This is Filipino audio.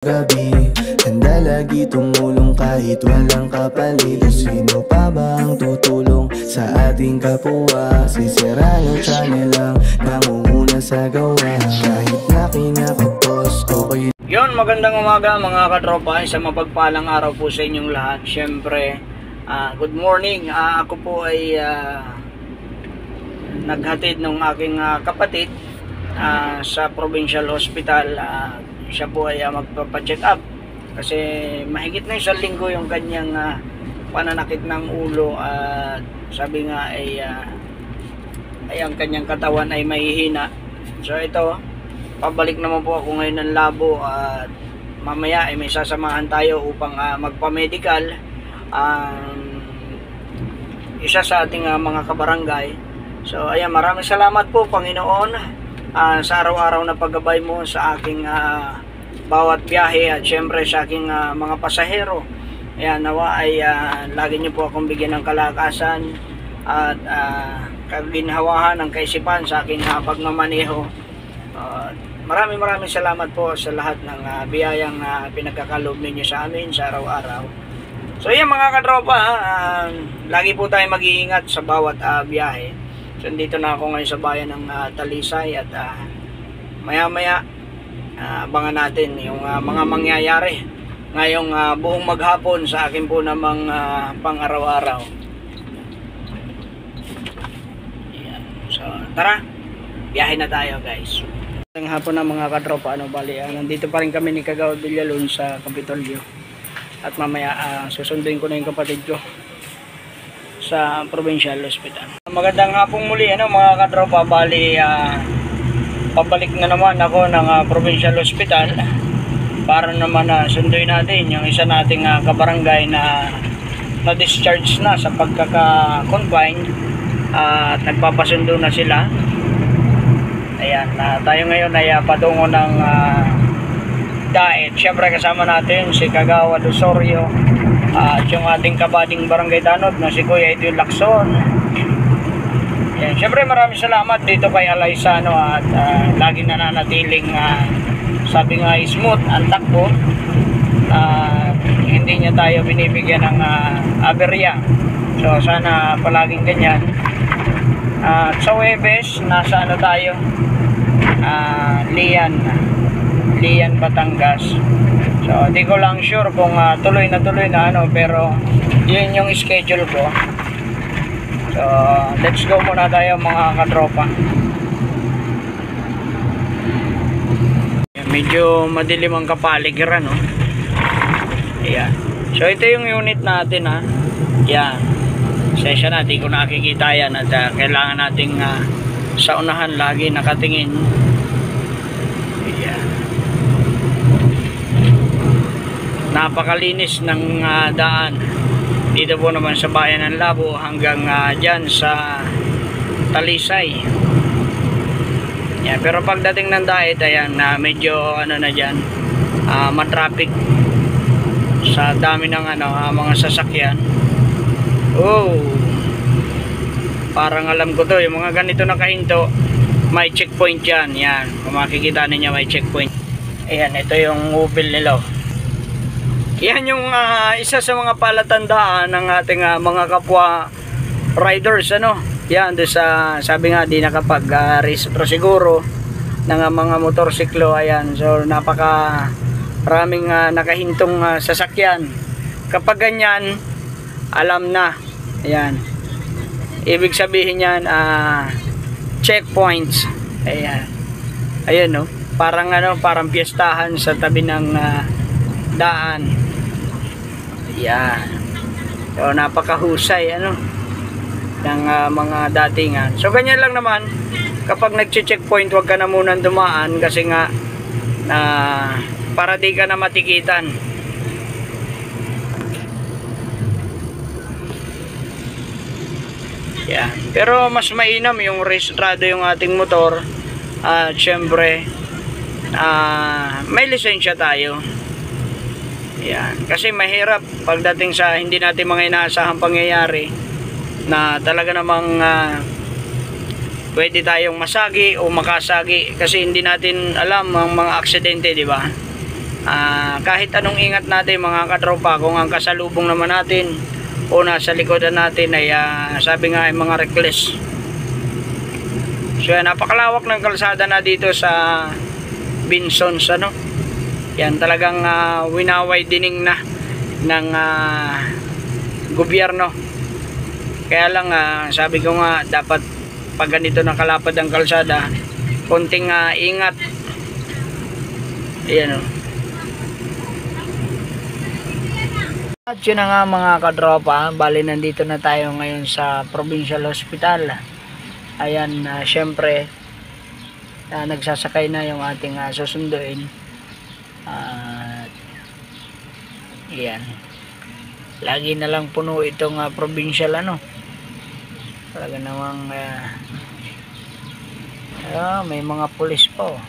Gabi, handa lagi tumulong kahit walang kapalit. Sino pa ba ang tutulong sa ating kapwa? Si Serrano Channel lang nangunguna sa gawa. Kahit na kinakapos, okay. Yon, magandang umaga mga katropa. Isang mapagpalang araw po sa inyong lahat. Siyempre, good morning. Ako po ay naghatid ng aking kapatid sa Provincial Hospital. Siya po ay magpapacheck up kasi mahigit na 1 linggo yung kanyang pananakit ng ulo at sabi nga ay ang kanyang katawan ay mahihina. So ito, pabalik naman po ako ngayon ng labo at mamaya ay may sasamahan tayo upang magpa-medical isa sa ating mga kabarangay. So ayan, maraming salamat po Panginoon sa araw-araw na paggabay mo sa aking bawat biyahe at syempre sa aking mga pasahero. Ayan, nawa ay lagi niyo po akong bigyan ng kalakasan at kaginhawahan ng kaisipan sa aking pagmamaneho. Maraming salamat po sa lahat ng biyayang pinagkakalob ninyo sa amin sa araw-araw. So yan mga katropa, lagi po tayo mag-iingat sa bawat biyahe. So dito na ako ngayon sa bayan ng Talisay at maya-maya abangan natin yung mga mangyayari ngayong buong maghapon sa akin po namang pang-araw-araw. So tara, biyahe na tayo guys. Ngayong hapon na mga katropa, bali nandito pa rin kami ni Kagawad Villalon sa Kapitolyo at mamaya susunduin ko na yung kapatid ko sa Provincial Hospital. Magandang hapong muli mga katropa, bali pabalik na naman ako ng Provincial Hospital para naman sunduin natin yung isa nating kabarangay na na-discharge na sa pagkaka-confine at nagpapasundo na sila. Ayan, tayo ngayon ay patungo ng Daet. Siyempre kasama natin si Kagawad Osorio at yung ating kabading barangay Tanod na si Kuya Edwin Lacson. Yan, siyempre maraming salamat dito kay Alaisano at lagi nananatiling sabi nga smooth ang takbo. Hindi niya tayo binibigyan ng aberya. So sana palaging ganyan. Sa Huwebes nasa tayo? Lian, Batangas. So di ko lang sure kung tuloy na pero yun yung schedule ko. So let's go muna tayo mga katropa. Medyo madilim ang kapaligiran Ayan. So ito yung unit natin Ayan. Sesya na, di ko nakikita yan at kailangan nating sa unahan lagi nakatingin. Ayan. Napakalinis ng daan dito po naman sa bayan ng Labo hanggang dyan sa Talisay. Yan, pero pagdating ng Daet ayan medyo na dyan matraffic sa dami ng mga sasakyan. Parang alam ko to, yung mga ganito na kahinto may checkpoint yan. Yan, kung makikita ninyo may checkpoint. Ayan, ito yung mobile nila. Yan yung isa sa mga palatandaan ng ating mga kapwa riders Yan, sa sabi nga di nakapag-restro siguro ng mga motorsiklo. Ayan, so napaka maraming nakahintong sasakyan. Kapag ganyan, alam na. Ayan. Ibig sabihin yan checkpoints. Ayan. Ayan parang parang piyestahan sa tabi ng daan. Ayan. So napakahusay ng mga datingan. So ganyan lang naman kapag nagche-checkpoint, wag ka na munang dumaan kasi nga para di ka na matikitan. Yan. Pero mas mainam yung rehistrado yung ating motor at syempre may lisensya tayo. Yan. Kasi mahirap pagdating sa hindi natin mga inaasahang pangyayari na talaga namang pwede tayong masagi o makasagi kasi hindi natin alam ang mga aksidente, di ba? Kahit anong ingat natin mga katropa, kung ang kasalubong naman natin o nasa likodan natin ay sabi nga ay mga reckless. So yan, napakalawak ng kalsada na dito sa Binsons, ano. Yan talagang winaway-dining na ng gobyerno. Kaya lang sabi ko nga, dapat pag ganito na kalapad ang kalsada, konting ingat. Ayan o. At yun na nga mga katropa, bali nandito na tayo ngayon sa Provincial Hospital. Ayan, syempre nagsasakay na yung ating susunduin. Ayan, lagi na lang puno itong provincial, ano. Talaga namang may mga pulis pa, oh.